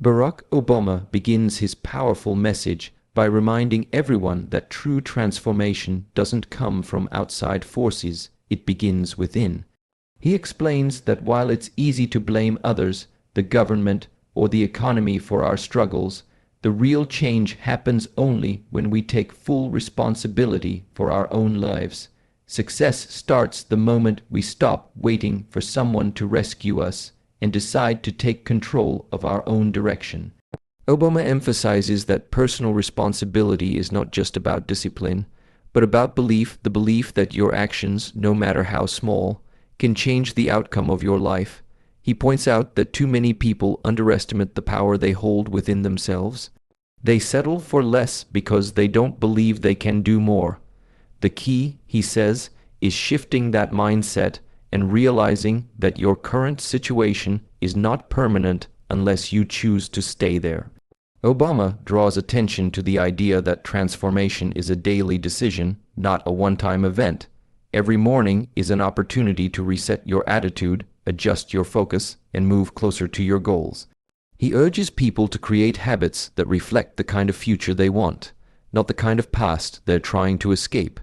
Barack Obama begins his powerful message by reminding everyone that true transformation doesn't come from outside forces, it begins within. He explains that while it's easy to blame others, the government, or the economy for our struggles, the real change happens only when we take full responsibility for our own lives. Success starts the moment we stop waiting for someone to rescue us and decide to take control of our own direction. Obama emphasizes that personal responsibility is not just about discipline, but about the belief that your actions, no matter how small, can change the outcome of your life. He points out that too many people underestimate the power they hold within themselves. They settle for less because they don't believe they can do more. The key, he says, is shifting that mindset and realizing that your current situation is not permanent unless you choose to stay there. Obama draws attention to the idea that transformation is a daily decision, not a one-time event. Every morning is an opportunity to reset your attitude, adjust your focus, and move closer to your goals. He urges people to create habits that reflect the kind of future they want, not the kind of past they're trying to escape.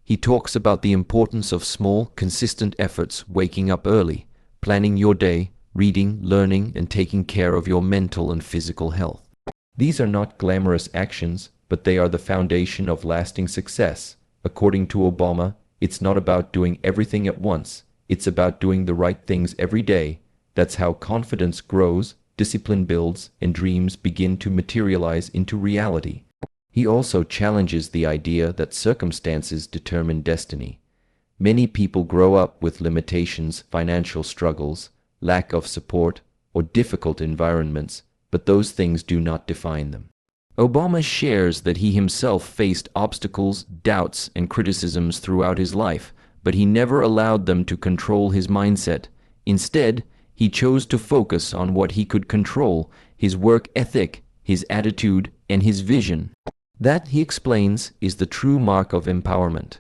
He talks about the importance of small, consistent efforts, waking up early, planning your day, reading, learning, and taking care of your mental and physical health. These are not glamorous actions, but they are the foundation of lasting success. According to Obama, it's not about doing everything at once. It's about doing the right things every day. That's how confidence grows, discipline builds, and dreams begin to materialize into reality. He also challenges the idea that circumstances determine destiny. Many people grow up with limitations, financial struggles, lack of support, or difficult environments, but those things do not define them. Obama shares that he himself faced obstacles, doubts, and criticisms throughout his life, but he never allowed them to control his mindset. Instead, he chose to focus on what he could control: his work ethic, his attitude, and his vision. That, he explains, is the true mark of empowerment.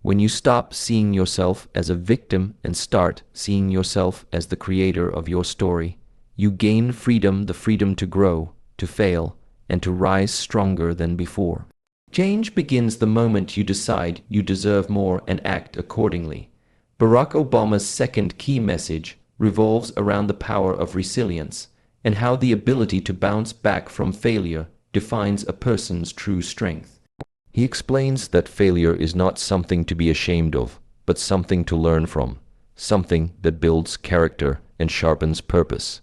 When you stop seeing yourself as a victim and start seeing yourself as the creator of your story, you gain freedom, the freedom to grow, to fail, and to rise stronger than before. Change begins the moment you decide you deserve more and act accordingly. Barack Obama's second key message revolves around the power of resilience and how the ability to bounce back from failure defines a person's true strength. He explains that failure is not something to be ashamed of, but something to learn from, something that builds character and sharpens purpose.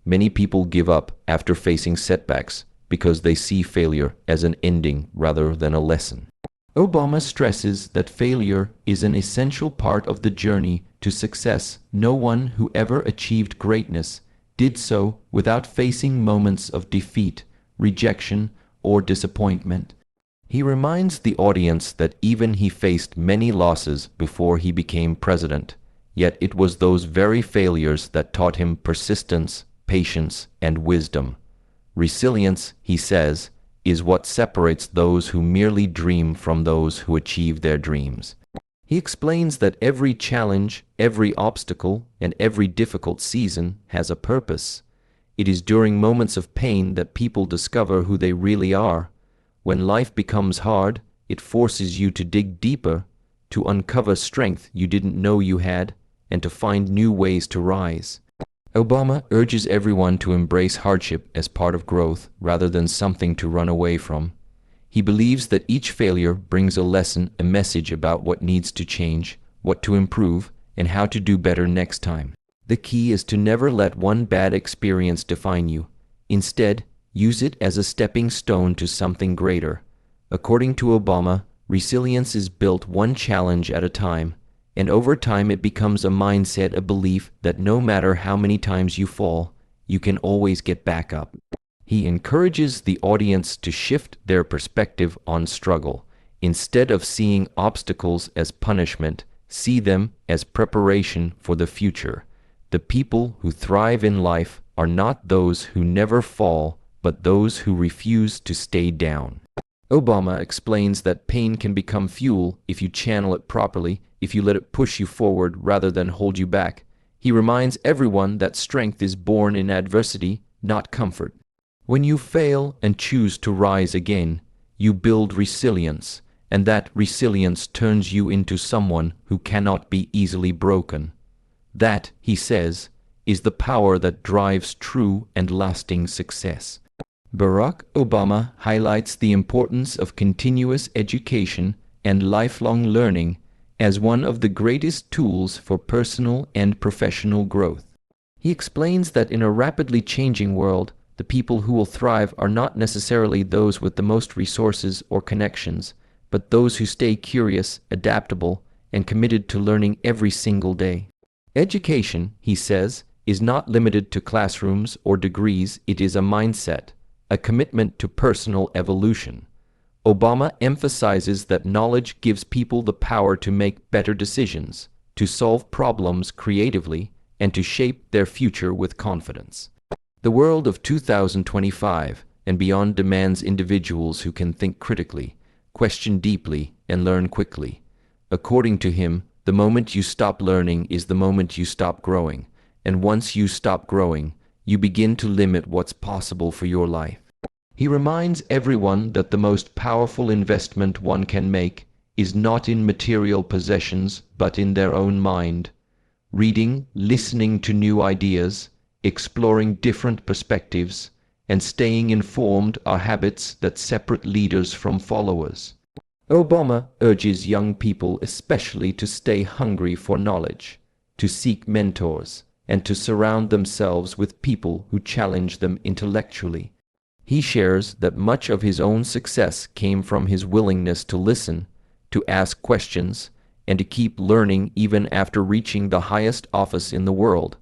Many people give up after facing setbacks because they see failure as an ending rather than a lesson. Obama stresses that failure is an essential part of the journey to success. No one who ever achieved greatness did so without facing moments of defeat, rejection, or disappointment. He reminds the audience that even he faced many losses before he became president, yet it was those very failures that taught him persistence, patience, and wisdom. Resilience, he says, is what separates those who merely dream from those who achieve their dreams. He explains that every challenge, every obstacle, and every difficult season has a purpose. It is during moments of pain that people discover who they really are. When life becomes hard, it forces you to dig deeper, to uncover strength you didn't know you had, and to find new ways to rise. Obama urges everyone to embrace hardship as part of growth rather than something to run away from. He believes that each failure brings a lesson, a message about what needs to change, what to improve, and how to do better next time. The key is to never let one bad experience define you. Instead, use it as a stepping stone to something greater. According to Obama, resilience is built one challenge at a time, and over time it becomes a mindset, a belief that no matter how many times you fall, you can always get back up. He encourages the audience to shift their perspective on struggle. Instead of seeing obstacles as punishment, see them as preparation for the future. The people who thrive in life are not those who never fall, but those who refuse to stay down. Obama explains that pain can become fuel if you channel it properly, if you let it push you forward rather than hold you back. He reminds everyone that strength is born in adversity, not comfort. When you fail and choose to rise again, you build resilience, and that resilience turns you into someone who cannot be easily broken. That, he says, is the power that drives true and lasting success. Barack Obama highlights the importance of continuous education and lifelong learning as one of the greatest tools for personal and professional growth. He explains that in a rapidly changing world, the people who will thrive are not necessarily those with the most resources or connections, but those who stay curious, adaptable, and committed to learning every single day. Education, he says, is not limited to classrooms or degrees. It is a mindset, a commitment to personal evolution. Obama emphasizes that knowledge gives people the power to make better decisions, to solve problems creatively, and to shape their future with confidence. The world of 2025 and beyond demands individuals who can think critically, question deeply, and learn quickly. According to him, the moment you stop learning is the moment you stop growing, and once you stop growing, you begin to limit what's possible for your life. He reminds everyone that the most powerful investment one can make is not in material possessions, but in their own mind. Reading, listening to new ideas, exploring different perspectives, and staying informed are habits that separate leaders from followers. Obama urges young people especially to stay hungry for knowledge, to seek mentors, and to surround themselves with people who challenge them intellectually. He shares that much of his own success came from his willingness to listen, to ask questions, and to keep learning even after reaching the highest office in the world.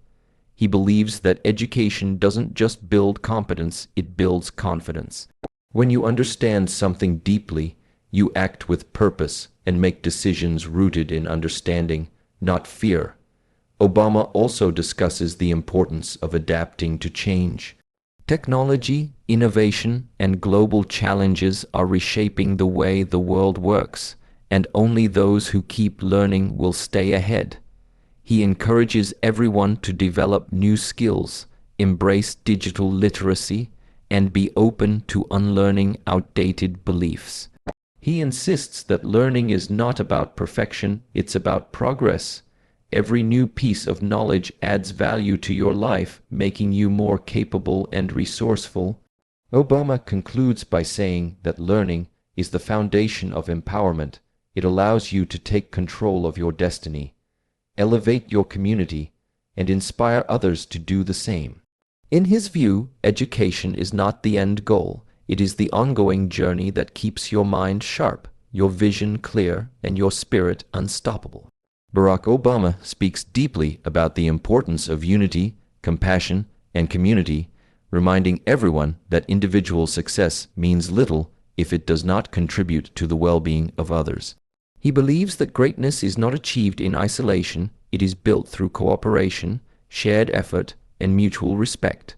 He believes that education doesn't just build competence, it builds confidence. When you understand something deeply, you act with purpose and make decisions rooted in understanding, not fear. Obama also discusses the importance of adapting to change. Technology, innovation, and global challenges are reshaping the way the world works, and only those who keep learning will stay ahead. He encourages everyone to develop new skills, embrace digital literacy, and be open to unlearning outdated beliefs. He insists that learning is not about perfection, it's about progress. Every new piece of knowledge adds value to your life, making you more capable and resourceful. Obama concludes by saying that learning is the foundation of empowerment. It allows you to take control of your destiny, elevate your community, and inspire others to do the same. In his view, education is not the end goal. It is the ongoing journey that keeps your mind sharp, your vision clear, and your spirit unstoppable. Barack Obama speaks deeply about the importance of unity, compassion, and community, reminding everyone that individual success means little if it does not contribute to the well-being of others. He believes that greatness is not achieved in isolation, it is built through cooperation, shared effort, and mutual respect.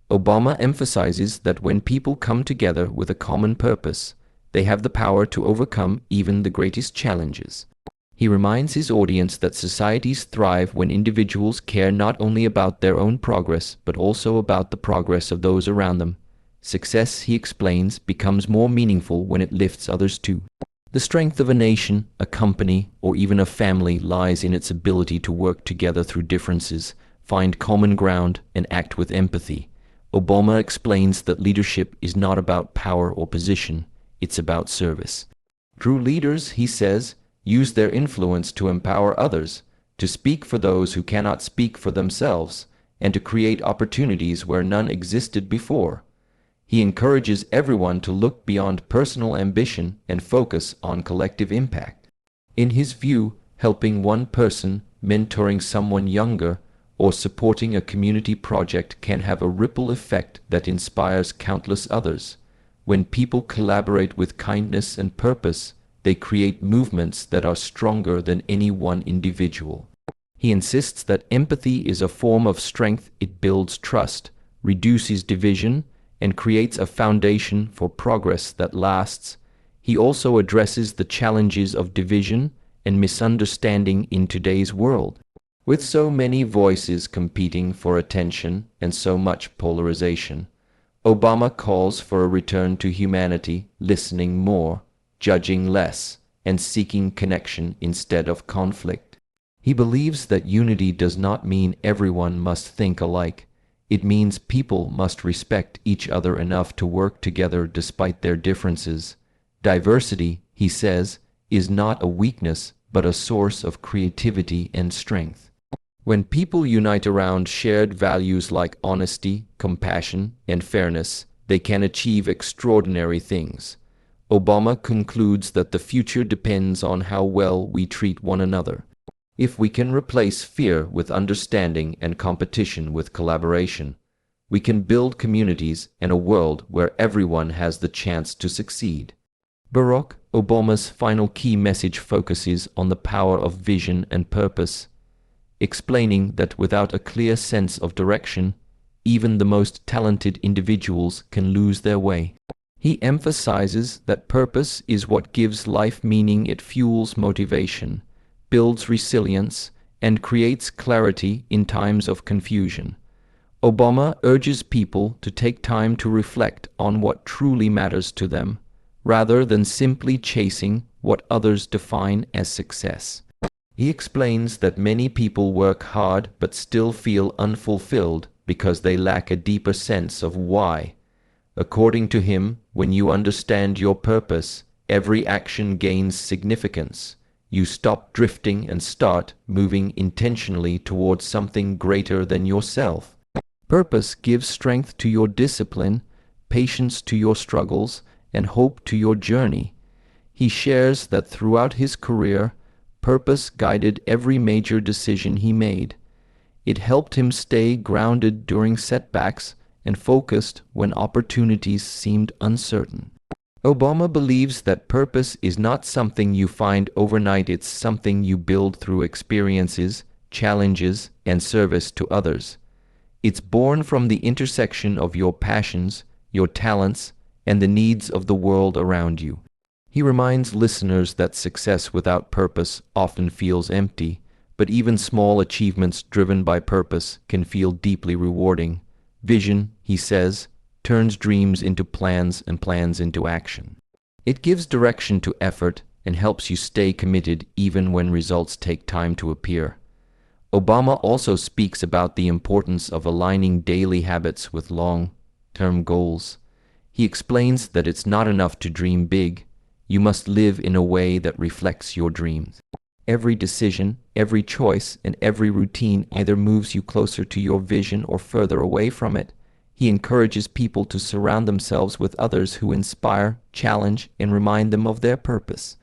Obama emphasizes that when people come together with a common purpose, they have the power to overcome even the greatest challenges. He reminds his audience that societies thrive when individuals care not only about their own progress, but also about the progress of those around them. Success, he explains, becomes more meaningful when it lifts others too. The strength of a nation, a company, or even a family lies in its ability to work together through differences, find common ground, and act with empathy. Obama explains that leadership is not about power or position, it's about service. True leaders, he says, use their influence to empower others, to speak for those who cannot speak for themselves, and to create opportunities where none existed before. He encourages everyone to look beyond personal ambition and focus on collective impact. In his view, helping one person, mentoring someone younger, or supporting a community project can have a ripple effect that inspires countless others. When people collaborate with kindness and purpose, they create movements that are stronger than any one individual. He insists that empathy is a form of strength. It builds trust, reduces division, and creates a foundation for progress that lasts. He also addresses the challenges of division and misunderstanding in today's world. With so many voices competing for attention and so much polarization, Obama calls for a return to humanity, listening more, judging less, and seeking connection instead of conflict. He believes that unity does not mean everyone must think alike. It means people must respect each other enough to work together despite their differences. Diversity, he says, is not a weakness but a source of creativity and strength. When people unite around shared values like honesty, compassion, and fairness, they can achieve extraordinary things. Obama concludes that the future depends on how well we treat one another. If we can replace fear with understanding and competition with collaboration, we can build communities and a world where everyone has the chance to succeed. Barack Obama's final key message focuses on the power of vision and purpose, explaining that without a clear sense of direction, even the most talented individuals can lose their way. He emphasizes that purpose is what gives life meaning. It fuels motivation, builds resilience, and creates clarity in times of confusion. Obama urges people to take time to reflect on what truly matters to them, rather than simply chasing what others define as success. He explains that many people work hard but still feel unfulfilled because they lack a deeper sense of why. According to him, when you understand your purpose, every action gains significance. You stop drifting and start moving intentionally towards something greater than yourself. Purpose gives strength to your discipline, patience to your struggles, and hope to your journey. He shares that throughout his career, purpose guided every major decision he made. It helped him stay grounded during setbacks and focused when opportunities seemed uncertain. Obama believes that purpose is not something you find overnight, it's something you build through experiences, challenges, and service to others. It's born from the intersection of your passions, your talents, and the needs of the world around you. He reminds listeners that success without purpose often feels empty, but even small achievements driven by purpose can feel deeply rewarding. Vision, he says, turns dreams into plans and plans into action. It gives direction to effort and helps you stay committed even when results take time to appear. Obama also speaks about the importance of aligning daily habits with long-term goals. He explains that it's not enough to dream big. You must live in a way that reflects your dreams. Every decision, every choice, and every routine either moves you closer to your vision or further away from it. He encourages people to surround themselves with others who inspire, challenge, and remind them of their purpose.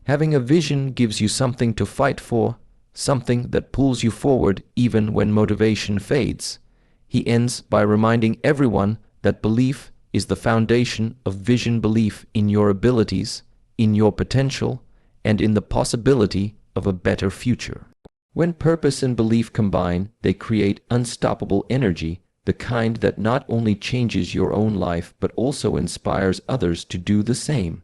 Having a vision gives you something to fight for, something that pulls you forward even when motivation fades. He ends by reminding everyone that belief is the foundation of vision, belief in your abilities, in your potential, and in the possibility of a better future. When purpose and belief combine, they create unstoppable energy, the kind that not only changes your own life but also inspires others to do the same.